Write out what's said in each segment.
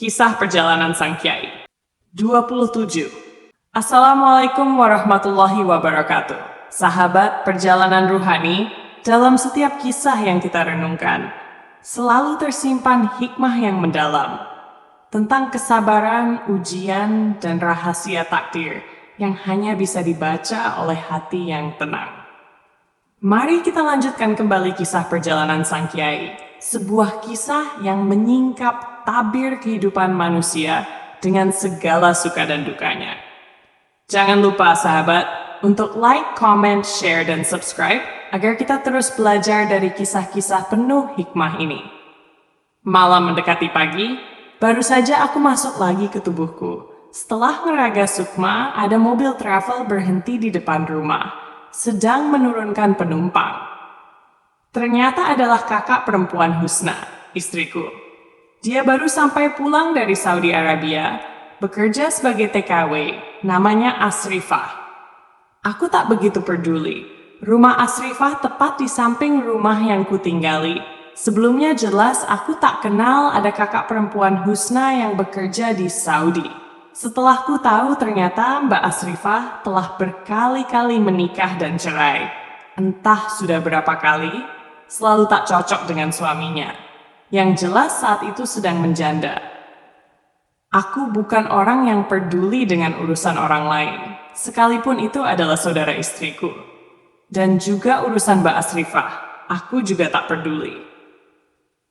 Kisah Perjalanan Sang Kiai 27. Assalamualaikum warahmatullahi wabarakatuh. Sahabat perjalanan ruhani, dalam setiap kisah yang kita renungkan, selalu tersimpan hikmah yang mendalam tentang kesabaran, ujian, dan rahasia takdir yang hanya bisa dibaca oleh hati yang tenang. Mari kita lanjutkan kembali kisah perjalanan Sang Kiai, sebuah kisah yang menyingkap tabir kehidupan manusia dengan segala suka dan dukanya. Jangan lupa sahabat, untuk like, comment, share, dan subscribe agar kita terus belajar dari kisah-kisah penuh hikmah ini. Malam mendekati pagi, baru saja aku masuk lagi ke tubuhku. Setelah meraga sukma, ada mobil travel berhenti di depan rumah, sedang menurunkan penumpang. Ternyata adalah kakak perempuan Husna, istriku. Dia baru sampai pulang dari Saudi Arabia, bekerja sebagai TKW, namanya Asrifah. Aku tak begitu peduli. Rumah Asrifah tepat di samping rumah yang kutinggali. Sebelumnya jelas aku tak kenal ada kakak perempuan Husna yang bekerja di Saudi. Setelah ku tahu ternyata Mbak Asrifah telah berkali-kali menikah dan cerai. Entah sudah berapa kali, selalu tak cocok dengan suaminya. Yang jelas saat itu sedang menjanda. Aku bukan orang yang peduli dengan urusan orang lain, sekalipun itu adalah saudara istriku. Dan juga urusan Mbak Asrifah, aku juga tak peduli.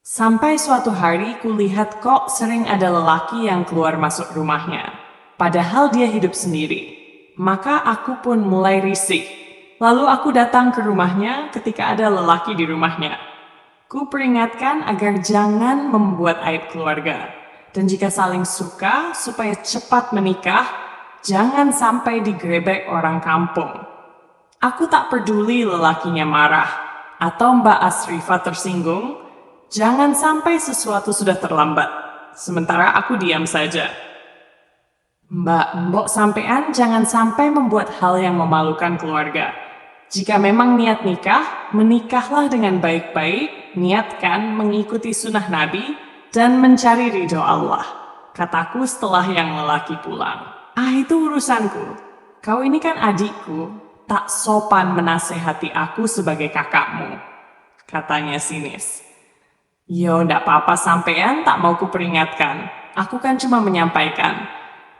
Sampai suatu hari kulihat kok sering ada lelaki yang keluar masuk rumahnya, padahal dia hidup sendiri. Maka aku pun mulai risih. Lalu aku datang ke rumahnya ketika ada lelaki di rumahnya. Ku peringatkan agar jangan membuat aib keluarga. Dan jika saling suka supaya cepat menikah, jangan sampai digrebek orang kampung. Aku tak peduli lelakinya marah atau Mbak Asrifah tersinggung. Jangan sampai sesuatu sudah terlambat, sementara aku diam saja. Mbok sampean jangan sampai membuat hal yang memalukan keluarga. Jika memang niat nikah, menikahlah dengan baik-baik, niatkan mengikuti sunnah Nabi, dan mencari ridho Allah, kataku setelah yang lelaki pulang. Itu urusanku. Kau ini kan adikku, tak sopan menasehati aku sebagai kakakmu, katanya sinis. Yo, ndak apa-apa sampean tak mau kuperingatkan. Aku kan cuma menyampaikan.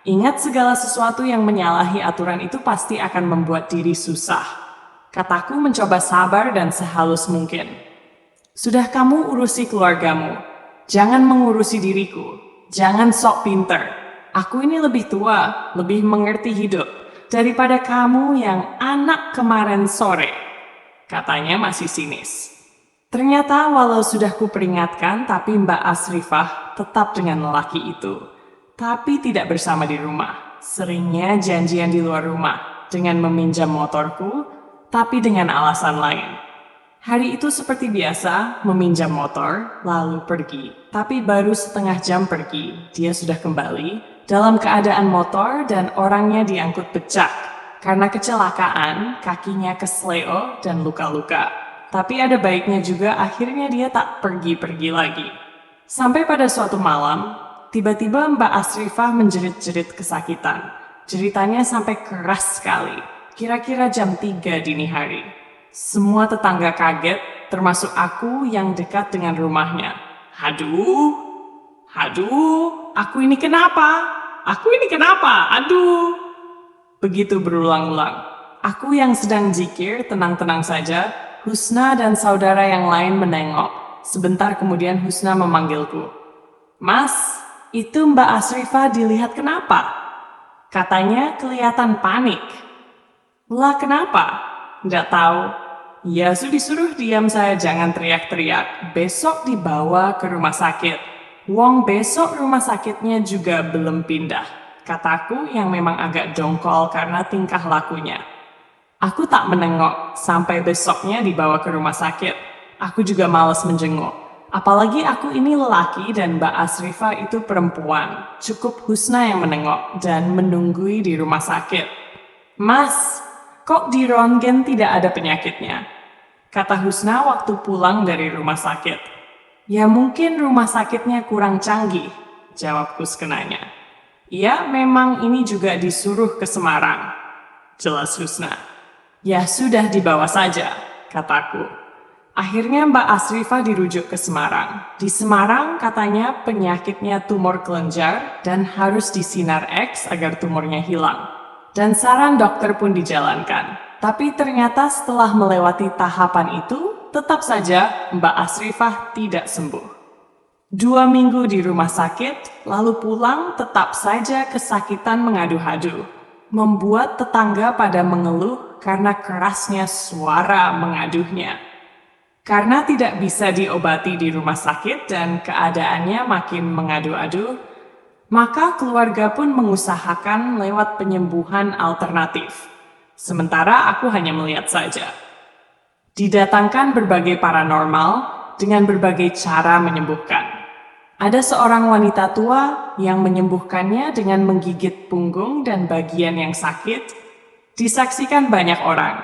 Ingat segala sesuatu yang menyalahi aturan itu pasti akan membuat diri susah. Kataku mencoba sabar dan sehalus mungkin. Sudah kamu urusi keluargamu. Jangan mengurusi diriku. Jangan sok pinter. Aku ini lebih tua, lebih mengerti hidup daripada kamu yang anak kemarin sore. Katanya masih sinis. Ternyata walau sudah kuperingatkan, tapi Mbak Asrifah tetap dengan lelaki itu. Tapi tidak bersama di rumah. Seringnya janjian di luar rumah dengan meminjam motorku, tapi dengan alasan lain. Hari itu seperti biasa, meminjam motor, lalu pergi. Tapi baru setengah jam pergi, dia sudah kembali dalam keadaan motor dan orangnya diangkut becak. Karena kecelakaan, kakinya kesleo dan luka-luka. Tapi ada baiknya juga akhirnya dia tak pergi-pergi lagi. Sampai pada suatu malam, tiba-tiba Mbak Asrifah menjerit-jerit kesakitan. Jeritanya sampai keras sekali, kira-kira jam 3 dini hari. Semua tetangga kaget, termasuk aku yang dekat dengan rumahnya. Haduh, aku ini kenapa? Aduh. Begitu berulang-ulang. Aku yang sedang zikir, tenang-tenang saja. Husna dan saudara yang lain menengok. Sebentar kemudian Husna memanggilku. Mas, itu Mbak Asrifah dilihat kenapa? Katanya kelihatan panik. Lah kenapa? Nggak tahu. Ya disuruh diam saya jangan teriak-teriak. Besok dibawa ke rumah sakit. Wong besok rumah sakitnya juga belum pindah. Kataku yang memang agak dongkol karena tingkah lakunya. Aku tak menengok sampai besoknya dibawa ke rumah sakit. Aku juga malas menjenguk. Apalagi aku ini lelaki dan Mbak Asrifah itu perempuan. Cukup Husna yang menengok dan menunggui di rumah sakit. Mas, kok di röntgen tidak ada penyakitnya? Kata Husna waktu pulang dari rumah sakit. Ya mungkin rumah sakitnya kurang canggih. jawabku sekenanya. Ya, memang ini juga disuruh ke Semarang, jelas Husna. Ya sudah, dibawa saja, kataku. Akhirnya Mbak Asrifah dirujuk ke Semarang. Di Semarang katanya penyakitnya tumor kelenjar dan harus disinar X agar tumornya hilang. Dan saran dokter pun dijalankan. Tapi ternyata setelah melewati tahapan itu, tetap saja Mbak Asrifah tidak sembuh. 2 minggu di rumah sakit, lalu pulang tetap saja kesakitan mengadu-hadu. Membuat tetangga pada mengeluh karena kerasnya suara mengaduhnya. Karena tidak bisa diobati di rumah sakit dan keadaannya makin mengadu-adu, maka keluarga pun mengusahakan lewat penyembuhan alternatif. Sementara aku hanya melihat saja. Didatangkan berbagai paranormal dengan berbagai cara menyembuhkan. Ada seorang wanita tua yang menyembuhkannya dengan menggigit punggung dan bagian yang sakit. Disaksikan banyak orang.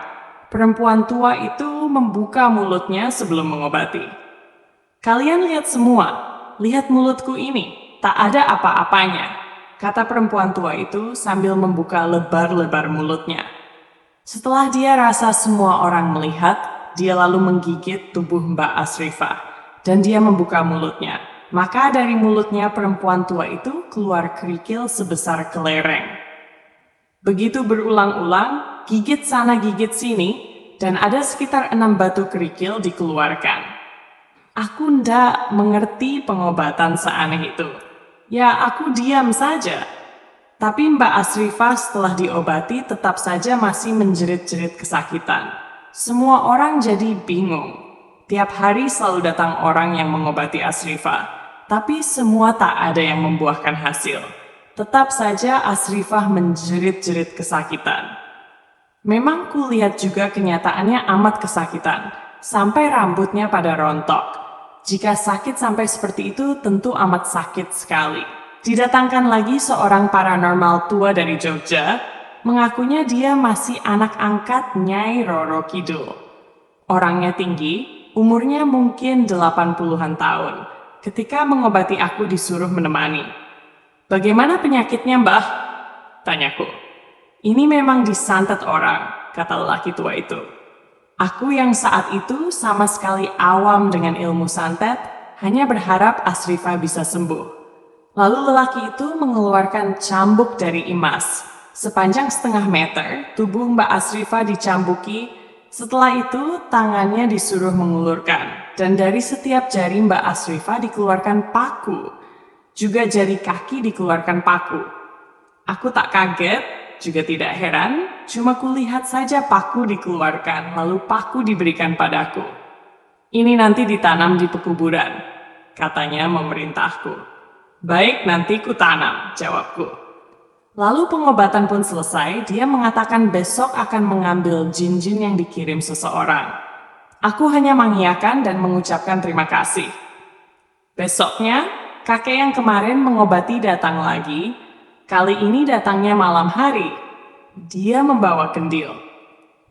Perempuan tua itu membuka mulutnya sebelum mengobati. Kalian lihat semua, lihat mulutku ini, tak ada apa-apanya, kata perempuan tua itu sambil membuka lebar-lebar mulutnya. Setelah dia rasa semua orang melihat, dia lalu menggigit tubuh Mbak Asrifah, dan dia membuka mulutnya. Maka dari mulutnya perempuan tua itu keluar kerikil sebesar kelereng. Begitu berulang-ulang, gigit sana gigit sini, dan ada sekitar 6 batu kerikil dikeluarkan. Aku ndak mengerti pengobatan seaneh itu. Ya, aku diam saja. Tapi Mbak Asrifah setelah diobati tetap saja masih menjerit-jerit kesakitan. Semua orang jadi bingung. Tiap hari selalu datang orang yang mengobati Asrifah. Tapi semua tak ada yang membuahkan hasil. Tetap saja Asrifah menjerit-jerit kesakitan. Memang kulihat juga kenyataannya amat kesakitan, sampai rambutnya pada rontok. Jika sakit sampai seperti itu tentu amat sakit sekali. Didatangkan lagi seorang paranormal tua dari Jogja, mengakunya dia masih anak angkat Nyai Roro Kidul. Orangnya tinggi, umurnya mungkin 80-an tahun. Ketika mengobati aku disuruh menemani. Bagaimana penyakitnya, Mbah? Tanyaku. Ini memang disantet orang, kata lelaki tua itu. Aku yang saat itu sama sekali awam dengan ilmu santet, hanya berharap Asrifah bisa sembuh. Lalu lelaki itu mengeluarkan cambuk dari emas. Sepanjang setengah meter, tubuh Mbak Asrifah dicambuki. Setelah itu, tangannya disuruh mengulurkan. Dan dari setiap jari Mbak Asrifah dikeluarkan paku. Juga jari kaki dikeluarkan paku. Aku tak kaget, juga tidak heran, cuma kulihat saja paku dikeluarkan, lalu paku diberikan padaku. Ini nanti ditanam di pekuburan, katanya memerintahku. Baik, nanti ku tanam, jawabku. Lalu pengobatan pun selesai, dia mengatakan besok akan mengambil jin-jin yang dikirim seseorang. Aku hanya mengiyakan dan mengucapkan terima kasih. Besoknya, kakek yang kemarin mengobati datang lagi. Kali ini datangnya malam hari. Dia membawa kendil.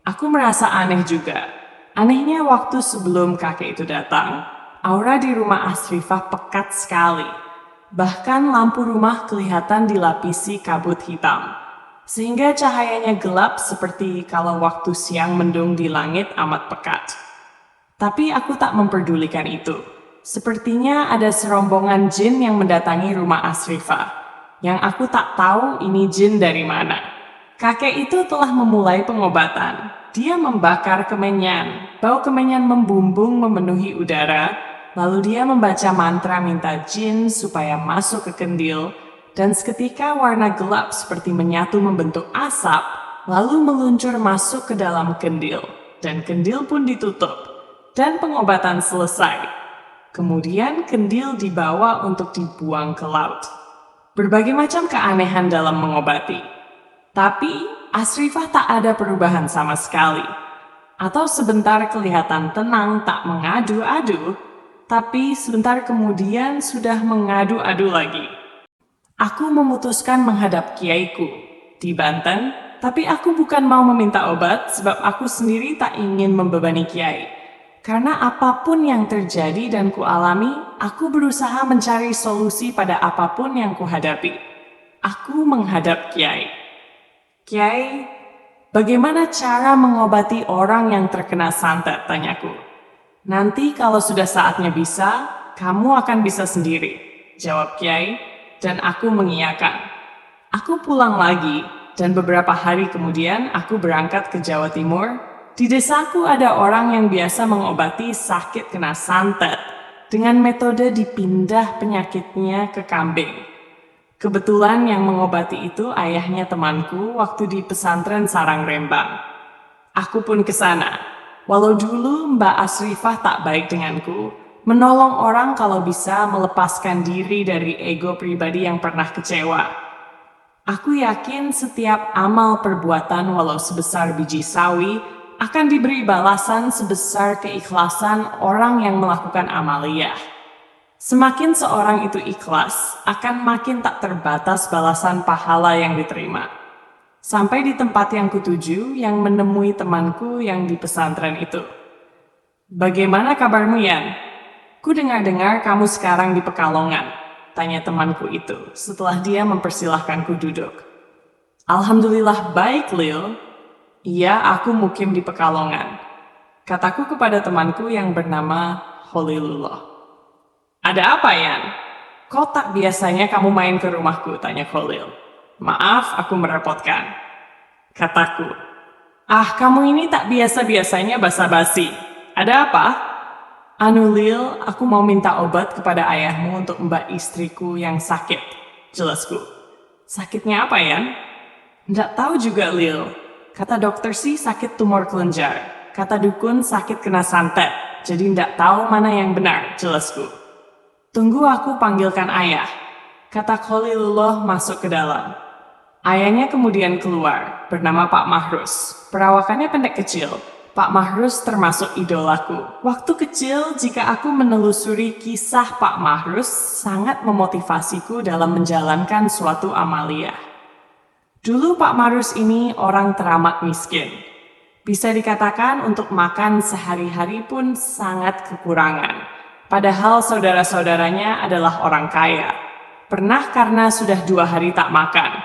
Aku merasa aneh juga. Anehnya waktu sebelum kakek itu datang, aura di rumah Asrifah pekat sekali. Bahkan lampu rumah kelihatan dilapisi kabut hitam. Sehingga cahayanya gelap seperti kalau waktu siang mendung di langit amat pekat. Tapi aku tak memperdulikan itu. Sepertinya ada serombongan jin yang mendatangi rumah Asrifah. Yang aku tak tahu ini jin dari mana. Kakek itu telah memulai pengobatan. Dia membakar kemenyan. Bau kemenyan membumbung memenuhi udara. Lalu dia membaca mantra minta jin supaya masuk ke kendil. Dan seketika warna gelap seperti menyatu membentuk asap. Lalu meluncur masuk ke dalam kendil. Dan kendil pun ditutup. Dan pengobatan selesai. Kemudian kendil dibawa untuk dibuang ke laut. Berbagai macam keanehan dalam mengobati. Tapi Asrifah tak ada perubahan sama sekali. Atau sebentar kelihatan tenang tak mengadu-adu, tapi sebentar kemudian sudah mengadu-adu lagi. Aku memutuskan menghadap kiaiku di Banten, tapi aku bukan mau meminta obat sebab aku sendiri tak ingin membebani kiai. Karena apapun yang terjadi dan kualami, aku berusaha mencari solusi pada apapun yang kuhadapi. Aku menghadap Kiai. Kiai, bagaimana cara mengobati orang yang terkena santet, tanyaku. Nanti kalau sudah saatnya bisa, kamu akan bisa sendiri, jawab Kiai, dan aku mengiyakan. Aku pulang lagi, dan beberapa hari kemudian aku berangkat ke Jawa Timur. Di desaku ada orang yang biasa mengobati sakit kena santet dengan metode dipindah penyakitnya ke kambing. Kebetulan yang mengobati itu ayahnya temanku waktu di pesantren Sarang Rembang. Aku pun ke sana. Walau dulu Mbak Asrifah tak baik denganku, menolong orang kalau bisa melepaskan diri dari ego pribadi yang pernah kecewa. Aku yakin setiap amal perbuatan walau sebesar biji sawi akan diberi balasan sebesar keikhlasan orang yang melakukan amaliyah. Semakin seorang itu ikhlas, akan makin tak terbatas balasan pahala yang diterima. Sampai di tempat yang kutuju yang menemui temanku yang di pesantren itu. Bagaimana kabarmu, Yan? Ku dengar-dengar kamu sekarang di Pekalongan, tanya temanku itu setelah dia mempersilahkanku duduk. Alhamdulillah baik, Lil. Iya, aku mukim di Pekalongan, kataku kepada temanku yang bernama Kholilullah. Ada apa, Yan? Kok tak biasanya kamu main ke rumahku, tanya Kholil. Maaf, aku merepotkan, kataku. Ah, kamu ini tak biasa-biasanya basa-basi. Ada apa? Anu Lil, aku mau minta obat kepada ayahmu untuk mbak istriku yang sakit, jelasku. Sakitnya apa, Yan? Nggak tahu juga, Lil. Kata dokter sih sakit tumor kelenjar. Kata dukun sakit kena santet. Jadi ndak tahu mana yang benar, jelasku. Tunggu aku panggilkan ayah. Kata Kholilullah masuk ke dalam. Ayahnya kemudian keluar, bernama Pak Mahrus. Perawakannya pendek kecil. Pak Mahrus termasuk idolaku. Waktu kecil, jika aku menelusuri kisah Pak Mahrus, sangat memotivasiku dalam menjalankan suatu amaliyah. Dulu Pak Mahrus ini orang teramat miskin. Bisa dikatakan untuk makan sehari-hari pun sangat kekurangan. Padahal saudara-saudaranya adalah orang kaya. Pernah karena sudah 2 hari tak makan,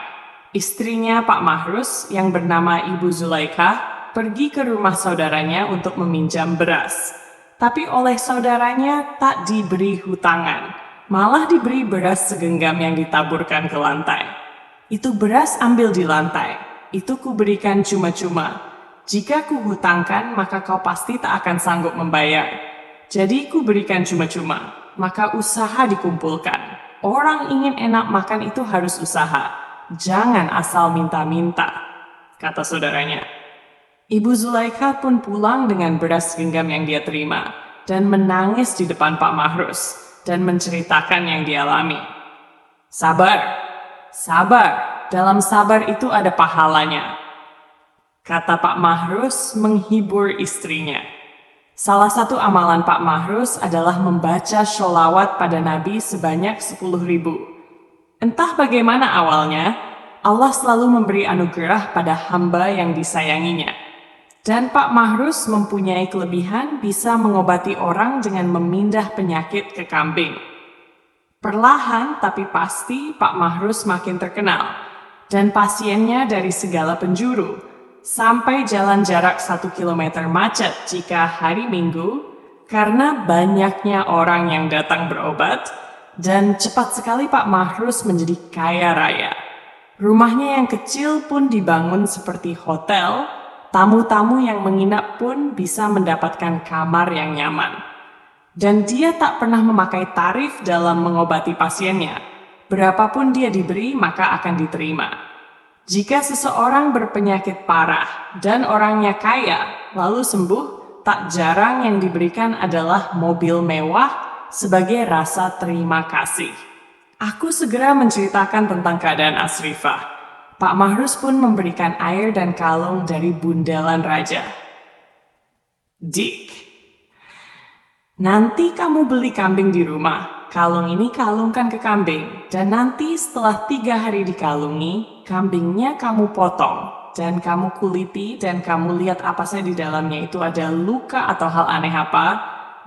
istrinya Pak Mahrus yang bernama Ibu Zulaikha pergi ke rumah saudaranya untuk meminjam beras. Tapi oleh saudaranya tak diberi hutangan, malah diberi beras segenggam yang ditaburkan ke lantai. Itu beras ambil di lantai, itu kuberikan cuma-cuma. Jika kuhutangkan, maka kau pasti tak akan sanggup membayar. Jadi kuberikan cuma-cuma, maka usaha dikumpulkan. Orang ingin enak makan itu harus usaha, jangan asal minta-minta, kata saudaranya. Ibu Zulaikha pun pulang dengan beras genggam yang dia terima, dan menangis di depan Pak Mahrus, dan menceritakan yang dialami. Sabar. Sabar, dalam sabar itu ada pahalanya, kata Pak Mahrus menghibur istrinya. Salah satu amalan Pak Mahrus adalah membaca sholawat pada Nabi sebanyak 10.000. Entah bagaimana awalnya, Allah selalu memberi anugerah pada hamba yang disayanginya. Dan Pak Mahrus mempunyai kelebihan bisa mengobati orang dengan memindah penyakit ke kambing. Perlahan tapi pasti Pak Mahrus makin terkenal, dan pasiennya dari segala penjuru, sampai jalan jarak 1 kilometer macet jika hari Minggu, karena banyaknya orang yang datang berobat, dan cepat sekali Pak Mahrus menjadi kaya raya. Rumahnya yang kecil pun dibangun seperti hotel, tamu-tamu yang menginap pun bisa mendapatkan kamar yang nyaman. Dan dia tak pernah memakai tarif dalam mengobati pasiennya. Berapapun dia diberi, maka akan diterima. Jika seseorang berpenyakit parah dan orangnya kaya, lalu sembuh, tak jarang yang diberikan adalah mobil mewah sebagai rasa terima kasih. Aku segera menceritakan tentang keadaan Asrifah. Pak Mahrus pun memberikan air dan kalung dari bundelan raja. Dik, nanti kamu beli kambing di rumah, kalung ini kalungkan ke kambing, dan nanti setelah 3 hari dikalungi, kambingnya kamu potong. dan kamu kuliti dan kamu lihat apa saja di dalamnya itu ada luka atau hal aneh apa,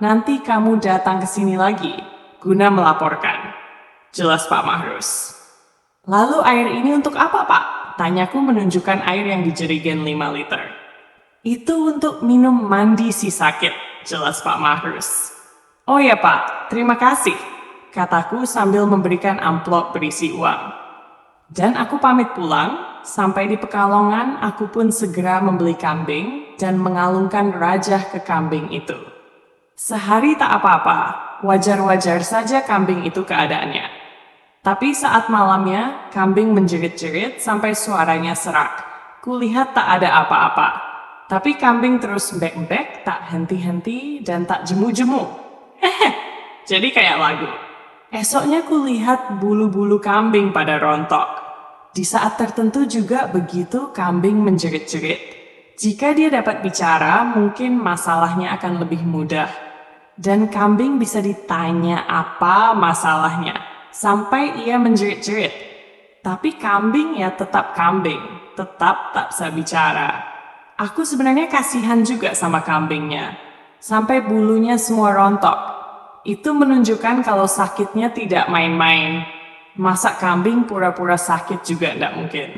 nanti kamu datang ke sini lagi guna melaporkan. Jelas Pak Mahrus. Lalu air ini untuk apa Pak? Tanyaku menunjukkan air yang di jerigen 5 liter. Itu untuk minum mandi si sakit, jelas Pak Mahrus. Oh ya Pak, terima kasih, kataku sambil memberikan amplop berisi uang. Dan aku pamit pulang, sampai di Pekalongan aku pun segera membeli kambing dan mengalungkan rajah ke kambing itu. Sehari tak apa-apa, wajar-wajar saja kambing itu keadaannya. Tapi saat malamnya, kambing menjerit-jerit sampai suaranya serak. Kulihat tak ada apa-apa. Tapi kambing terus mbek-mbek, tak henti-henti dan tak jemu-jemu. Hehe, jadi kayak lagu. Esoknya kulihat bulu-bulu kambing pada rontok. Di saat tertentu juga begitu kambing menjerit-jerit. Jika dia dapat bicara, mungkin masalahnya akan lebih mudah. Dan kambing bisa ditanya apa masalahnya, sampai ia menjerit-jerit. Tapi kambing ya tetap kambing, tetap tak bisa bicara. Aku sebenarnya kasihan juga sama kambingnya, sampai bulunya semua rontok. Itu menunjukkan kalau sakitnya tidak main-main. Masa kambing pura-pura sakit juga tidak mungkin.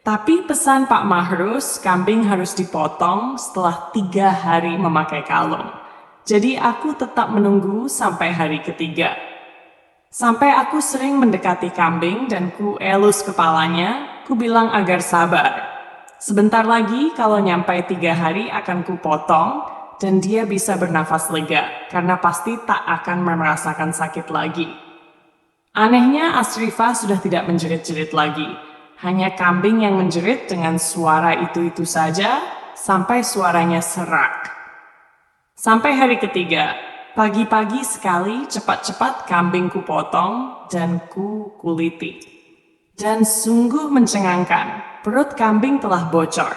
Tapi pesan Pak Mahrus, kambing harus dipotong setelah 3 hari memakai kalung. Jadi aku tetap menunggu sampai hari ketiga. Sampai aku sering mendekati kambing dan ku elus kepalanya, ku bilang agar sabar. Sebentar lagi kalau nyampai 3 hari akan ku potong dan dia bisa bernafas lega karena pasti tak akan merasakan sakit lagi. Anehnya Asrifah sudah tidak menjerit-jerit lagi. Hanya kambing yang menjerit dengan suara itu-itu saja sampai suaranya serak. Sampai hari ketiga, pagi-pagi sekali cepat-cepat kambing ku potong dan ku kuliti. Dan sungguh mencengangkan, perut kambing telah bocor.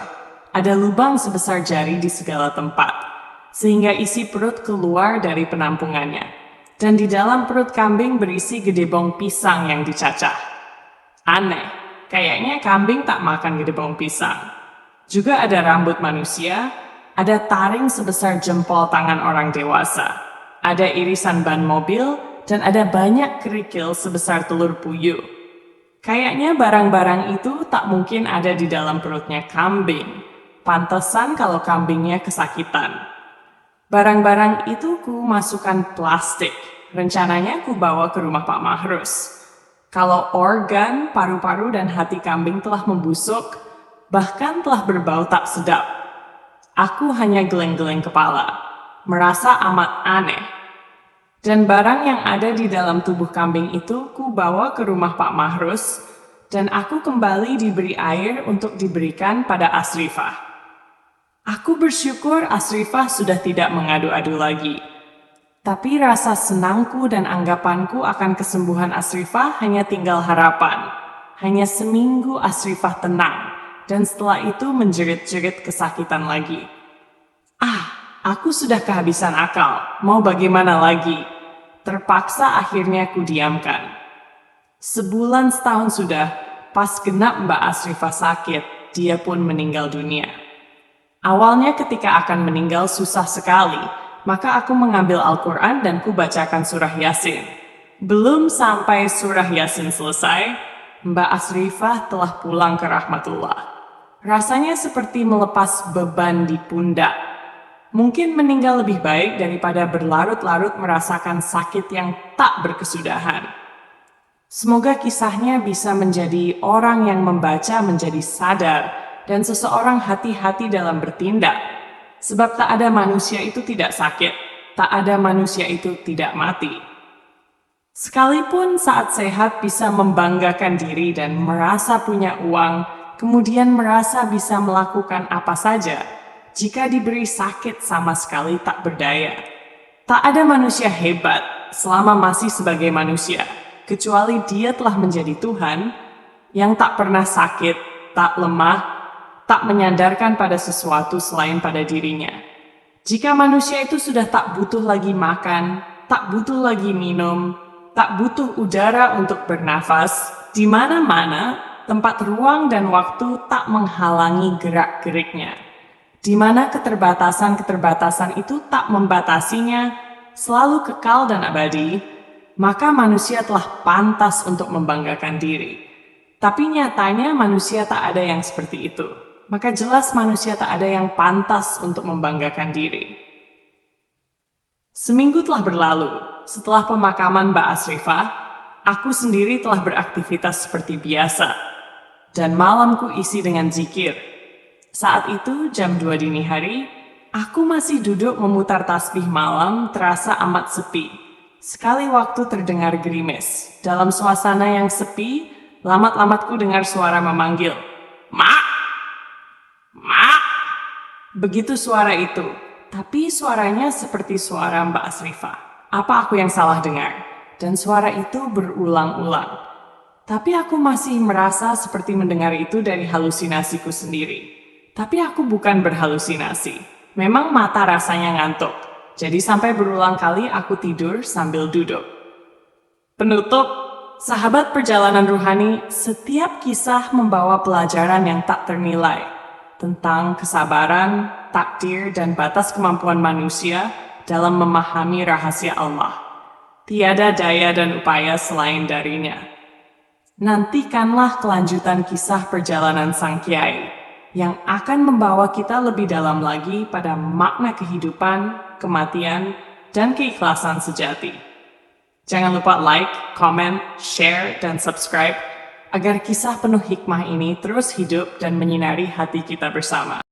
Ada lubang sebesar jari di segala tempat, sehingga isi perut keluar dari penampungannya. Dan di dalam perut kambing berisi gedebong pisang yang dicacah. Aneh, kayaknya kambing tak makan gedebong pisang. Juga ada rambut manusia, ada taring sebesar jempol tangan orang dewasa, ada irisan ban mobil, dan ada banyak kerikil sebesar telur puyuh. Kayaknya barang-barang itu tak mungkin ada di dalam perutnya kambing. Pantesan kalau kambingnya kesakitan. Barang-barang itu ku masukkan plastik. Rencananya ku bawa ke rumah Pak Mahrus. Kalau organ, paru-paru, dan hati kambing telah membusuk, bahkan telah berbau tak sedap. Aku hanya geleng-geleng kepala, merasa amat aneh. Dan barang yang ada di dalam tubuh kambing itu ku bawa ke rumah Pak Mahrus, dan aku kembali diberi air untuk diberikan pada Asrifah. Aku bersyukur Asrifah sudah tidak mengadu-adu lagi. Tapi rasa senangku dan anggapanku akan kesembuhan Asrifah hanya tinggal harapan. Hanya seminggu Asrifah tenang, dan setelah itu menjerit-jerit kesakitan lagi. Aku sudah kehabisan akal, mau bagaimana lagi? Terpaksa akhirnya ku diamkan. Sebulan setahun sudah, pas genap Mbak Asrifah sakit, dia pun meninggal dunia. Awalnya ketika akan meninggal susah sekali, maka aku mengambil Al-Quran dan ku bacakan surah Yasin. Belum sampai surah Yasin selesai, Mbak Asrifah telah pulang ke rahmatullah. Rasanya seperti melepas beban di pundak. Mungkin meninggal lebih baik daripada berlarut-larut merasakan sakit yang tak berkesudahan. Semoga kisahnya bisa menjadi orang yang membaca menjadi sadar dan seseorang hati-hati dalam bertindak. Sebab tak ada manusia itu tidak sakit, tak ada manusia itu tidak mati. Sekalipun saat sehat bisa membanggakan diri dan merasa punya uang, kemudian merasa bisa melakukan apa saja, jika diberi sakit sama sekali tak berdaya. Tak ada manusia hebat selama masih sebagai manusia, kecuali dia telah menjadi Tuhan yang tak pernah sakit, tak lemah, tak menyandarkan pada sesuatu selain pada dirinya. Jika manusia itu sudah tak butuh lagi makan, tak butuh lagi minum, tak butuh udara untuk bernafas, di mana-mana tempat ruang dan waktu tak menghalangi gerak-geriknya, di mana keterbatasan-keterbatasan itu tak membatasinya, selalu kekal dan abadi, maka manusia telah pantas untuk membanggakan diri. Tapi nyatanya manusia tak ada yang seperti itu. Maka jelas manusia tak ada yang pantas untuk membanggakan diri. Seminggu telah berlalu. Setelah pemakaman Mbak Asrifah, aku sendiri telah beraktivitas seperti biasa. Dan malamku isi dengan zikir. Saat itu jam 2 dini hari, aku masih duduk memutar tasbih malam terasa amat sepi. Sekali waktu terdengar gerimis. Dalam suasana yang sepi, lamat-lamatku dengar suara memanggil, "Mak! Mak!" Begitu suara itu, tapi suaranya seperti suara Mbak Asrifah. Apa aku yang salah dengar? Dan suara itu berulang-ulang. Tapi aku masih merasa seperti mendengar itu dari halusinasiku sendiri. Tapi aku bukan berhalusinasi. Memang mata rasanya ngantuk. Jadi sampai berulang kali aku tidur sambil duduk. Penutup, sahabat perjalanan ruhani, setiap kisah membawa pelajaran yang tak ternilai tentang kesabaran, takdir, dan batas kemampuan manusia dalam memahami rahasia Allah. Tiada daya dan upaya selain darinya. Nantikanlah kelanjutan kisah perjalanan Sang Kiai yang akan membawa kita lebih dalam lagi pada makna kehidupan, kematian, dan keikhlasan sejati. Jangan lupa like, comment, share, dan subscribe agar kisah penuh hikmah ini terus hidup dan menyinari hati kita bersama.